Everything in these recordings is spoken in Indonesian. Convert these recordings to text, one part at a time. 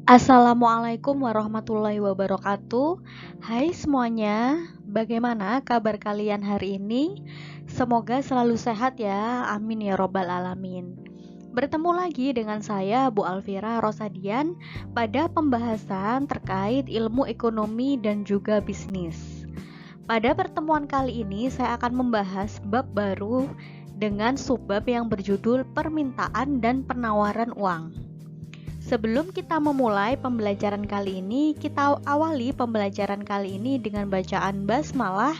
Assalamualaikum warahmatullahi wabarakatuh. Hai semuanya, bagaimana kabar kalian hari ini? Semoga selalu sehat ya, amin ya robbal alamin. Bertemu lagi dengan saya Bu Alvira Rosadian pada pembahasan terkait ilmu ekonomi dan juga bisnis. Pada pertemuan kali ini saya akan membahas bab baru dengan subbab yang berjudul permintaan dan penawaran uang. Sebelum kita memulai pembelajaran kali ini, kita awali pembelajaran kali ini dengan bacaan basmalah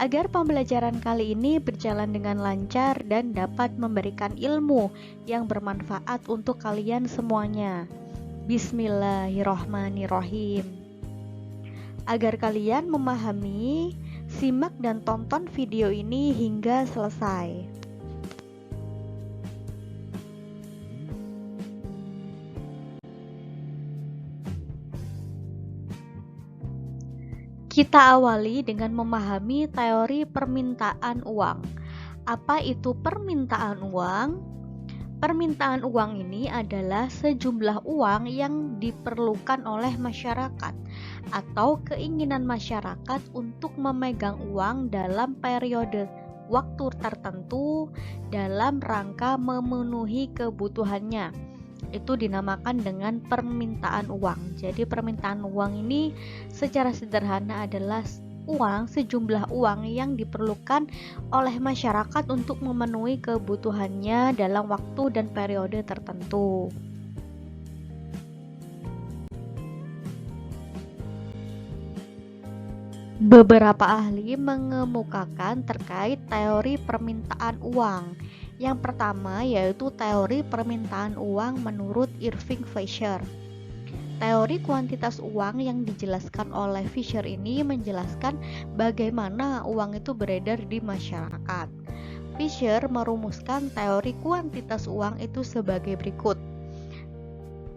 agar pembelajaran kali ini berjalan dengan lancar dan dapat memberikan ilmu yang bermanfaat untuk kalian semuanya. Bismillahirrohmanirrohim. Agar kalian memahami, simak dan tonton video ini hingga selesai. Kita awali dengan memahami teori permintaan uang. Apa itu permintaan uang? Permintaan uang ini adalah sejumlah uang yang diperlukan oleh masyarakat atau keinginan masyarakat untuk memegang uang dalam periode waktu tertentu dalam rangka memenuhi kebutuhannya. Itu dinamakan dengan permintaan uang. Jadi permintaan uang ini secara sederhana adalah sejumlah uang yang diperlukan oleh masyarakat untuk memenuhi kebutuhannya dalam waktu dan periode tertentu. Beberapa ahli mengemukakan terkait teori permintaan uang. Yang pertama yaitu teori permintaan uang menurut Irving Fisher. Teori kuantitas uang yang dijelaskan oleh Fisher ini menjelaskan bagaimana uang itu beredar di masyarakat. Fisher merumuskan teori kuantitas uang itu sebagai berikut,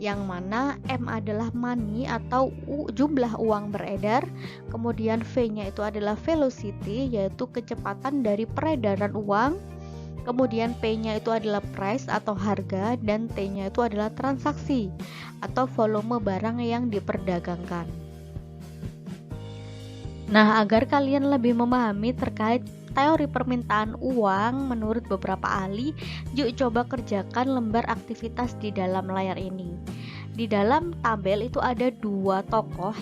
yang mana M adalah money atau jumlah uang beredar, kemudian V-nya itu adalah velocity yaitu kecepatan dari peredaran uang, kemudian P-nya itu adalah price atau harga, dan T-nya itu adalah transaksi atau volume barang yang diperdagangkan. Nah, agar kalian lebih memahami terkait teori permintaan uang menurut beberapa ahli, yuk coba kerjakan lembar aktivitas di dalam layar ini. Di dalam tabel itu ada dua tokoh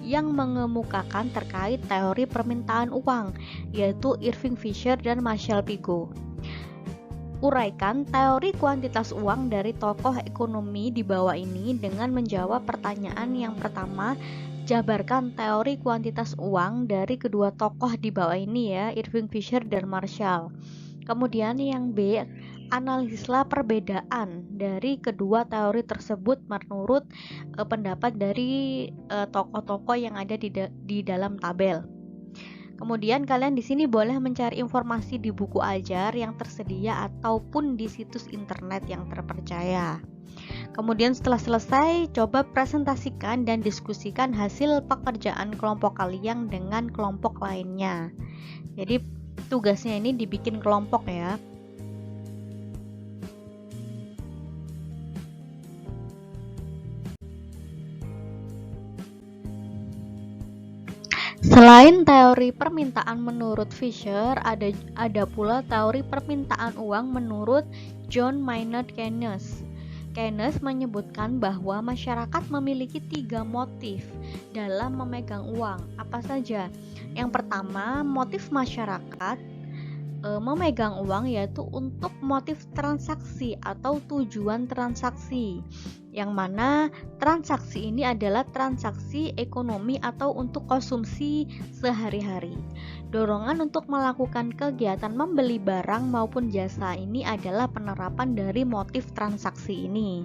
yang mengemukakan terkait teori permintaan uang, yaitu Irving Fisher dan Marshall Piggott. Uraikan teori kuantitas uang dari tokoh ekonomi di bawah ini dengan menjawab pertanyaan yang pertama. Jabarkan teori kuantitas uang dari kedua tokoh di bawah ini ya, Irving Fisher dan Marshall. Kemudian yang B, analisislah perbedaan dari kedua teori tersebut menurut pendapat dari tokoh-tokoh yang ada di dalam tabel. Kemudian kalian di sini boleh mencari informasi di buku ajar yang tersedia ataupun di situs internet yang terpercaya. Kemudian setelah selesai, coba presentasikan dan diskusikan hasil pekerjaan kelompok kalian dengan kelompok lainnya. Jadi tugasnya ini dibikin kelompok ya. Selain teori permintaan menurut Fisher, ada pula teori permintaan uang menurut John Maynard Keynes. Keynes menyebutkan bahwa masyarakat memiliki 3 motif dalam memegang uang. Apa saja? Yang pertama, motif masyarakat memegang uang yaitu untuk motif transaksi atau tujuan transaksi, yang mana transaksi ini adalah transaksi ekonomi atau untuk konsumsi sehari-hari. Dorongan untuk melakukan kegiatan membeli barang maupun jasa ini adalah penerapan dari motif transaksi ini.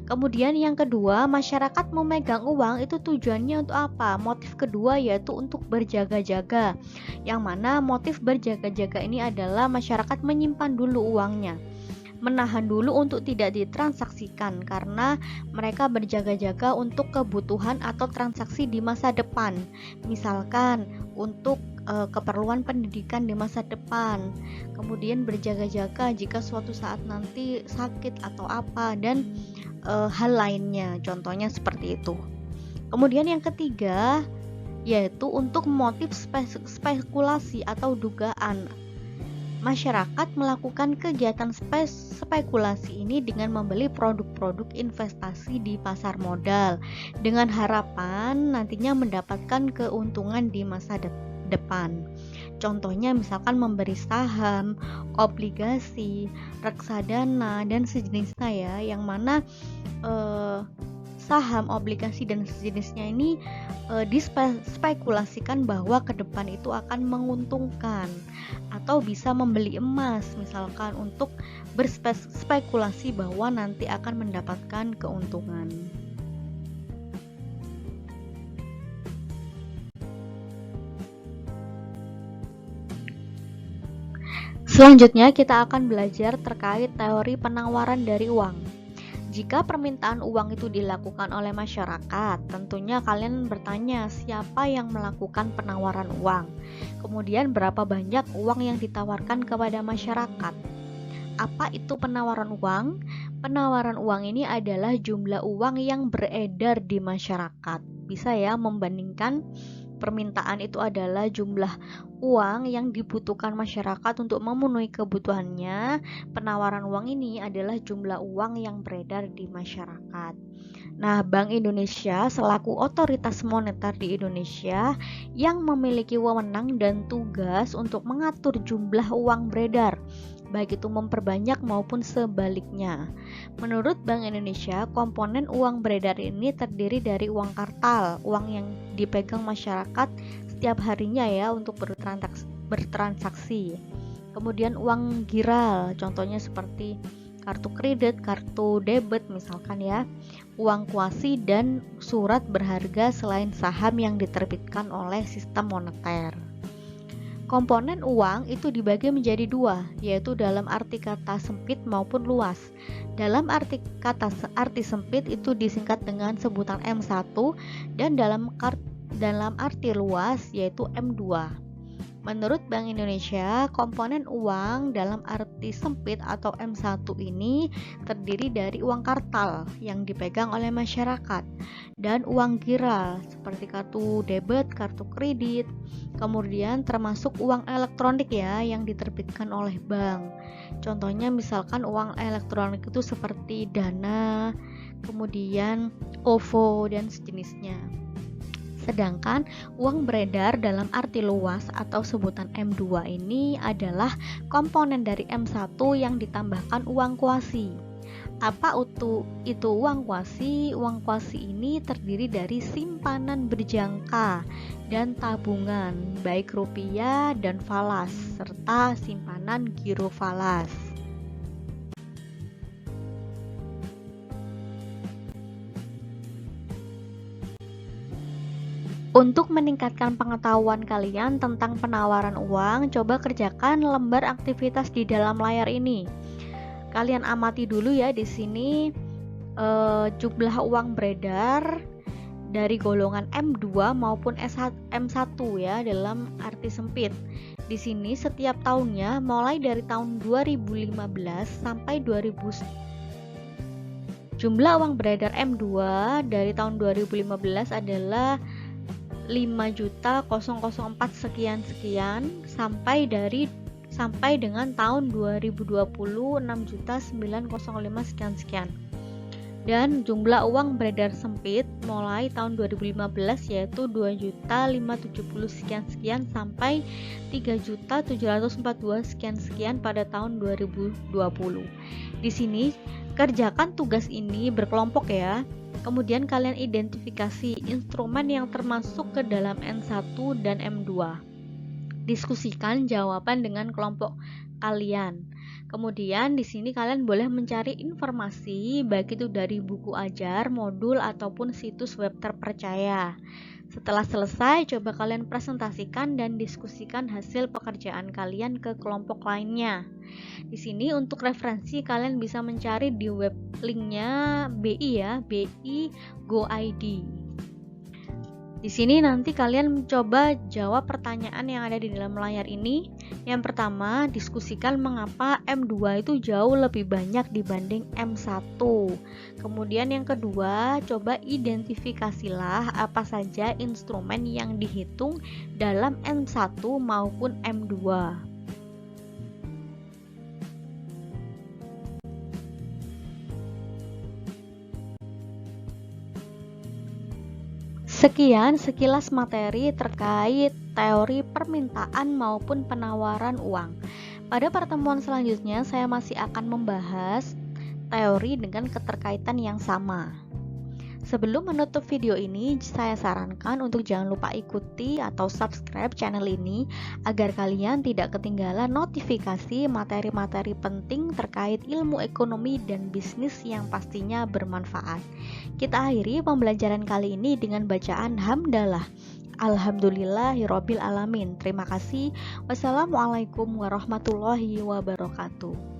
Kemudian yang kedua, masyarakat memegang uang itu tujuannya untuk apa? Motif kedua yaitu untuk berjaga-jaga, yang mana motif berjaga-jaga ini adalah masyarakat menyimpan dulu uangnya. menahan dulu untuk tidak ditransaksikan karena mereka berjaga-jaga untuk kebutuhan atau transaksi di masa depan. Misalkan untuk keperluan pendidikan di masa depan. Kemudian berjaga-jaga jika suatu saat nanti sakit atau apa dan hal lainnya. Contohnya seperti itu. Kemudian yang ketiga yaitu untuk motif spekulasi atau dugaan. Masyarakat melakukan kegiatan spekulasi ini dengan membeli produk-produk investasi di pasar modal dengan harapan nantinya mendapatkan keuntungan di masa depan. Contohnya misalkan memberi saham, obligasi, reksadana dan sejenisnya ya, yang mana saham, obligasi dan sejenisnya ini dispekulasikan bahwa ke depan itu akan menguntungkan, atau bisa membeli emas misalkan untuk berspekulasi bahwa nanti akan mendapatkan keuntungan. Selanjutnya kita akan belajar terkait teori penawaran dari uang. Jika permintaan uang itu dilakukan oleh masyarakat, tentunya kalian bertanya siapa yang melakukan penawaran uang. Kemudian berapa banyak uang yang ditawarkan kepada masyarakat. Apa itu penawaran uang? Penawaran uang ini adalah jumlah uang yang beredar di masyarakat. Bisa ya membandingkan permintaan itu adalah jumlah uang yang dibutuhkan masyarakat untuk memenuhi kebutuhannya. Penawaran uang ini adalah jumlah uang yang beredar di masyarakat. Nah, Bank Indonesia selaku otoritas moneter di Indonesia yang memiliki wewenang dan tugas untuk mengatur jumlah uang beredar, baik itu memperbanyak maupun sebaliknya. Menurut Bank Indonesia, komponen uang beredar ini terdiri dari uang kartal, uang yang dipegang masyarakat setiap harinya ya untuk bertransaksi. Kemudian uang giral, contohnya seperti kartu kredit, kartu debit misalkan ya, uang kuasi dan surat berharga selain saham yang diterbitkan oleh sistem moneter. Komponen uang itu dibagi menjadi dua, yaitu dalam arti kata sempit maupun luas. Dalam arti sempit itu disingkat dengan sebutan M1 dan dalam arti luas yaitu M2. Menurut Bank Indonesia, komponen uang dalam arti sempit atau M1 ini terdiri dari uang kartal yang dipegang oleh masyarakat dan uang giral seperti kartu debit, kartu kredit, kemudian termasuk uang elektronik ya yang diterbitkan oleh bank. Contohnya misalkan uang elektronik itu seperti Dana, kemudian OVO dan sejenisnya. Sedangkan uang beredar dalam arti luas atau sebutan M2 ini adalah komponen dari M1 yang ditambahkan uang kuasi. Apa itu uang kuasi? Uang kuasi ini terdiri dari simpanan berjangka dan tabungan, baik rupiah dan falas, serta simpanan giro falas. Untuk meningkatkan pengetahuan kalian tentang penawaran uang, coba kerjakan lembar aktivitas di dalam layar ini. Kalian amati dulu ya di sini jumlah uang beredar dari golongan M2 maupun M1 ya dalam arti sempit. Di sini setiap tahunnya mulai dari tahun 2015 sampai 2000. Jumlah uang beredar M2 dari tahun 2015 adalah 5.004 sekian sampai dengan tahun 2020 6.905 sekian. Dan jumlah uang beredar sempit mulai tahun 2015 yaitu 2.570 sekian sampai 3.742 sekian pada tahun 2020. Di sini kerjakan tugas ini berkelompok ya. Kemudian kalian identifikasi instrumen yang termasuk ke dalam N1 dan M2. Diskusikan jawaban dengan kelompok kalian. Kemudian di sini kalian boleh mencari informasi baik itu dari buku ajar, modul ataupun situs web terpercaya. Setelah selesai, coba kalian presentasikan dan diskusikan hasil pekerjaan kalian ke kelompok lainnya. Di sini untuk referensi kalian bisa mencari di web linknya BI ya, BI Go ID. Di sini nanti kalian mencoba jawab pertanyaan yang ada di dalam layar ini. Yang pertama, diskusikan mengapa M2 itu jauh lebih banyak dibanding M1. Kemudian yang kedua, coba identifikasilah apa saja instrumen yang dihitung dalam M1 maupun M2. Sekian sekilas materi terkait teori permintaan maupun penawaran uang. Pada pertemuan selanjutnya saya masih akan membahas teori dengan keterkaitan yang sama. Sebelum menutup video ini, saya sarankan untuk jangan lupa ikuti atau subscribe channel ini agar kalian tidak ketinggalan notifikasi materi-materi penting terkait ilmu ekonomi dan bisnis yang pastinya bermanfaat. Kita akhiri pembelajaran kali ini dengan bacaan hamdalah. Alhamdulillahirobbil alamin. Terima kasih. Wassalamualaikum warahmatullahi wabarakatuh.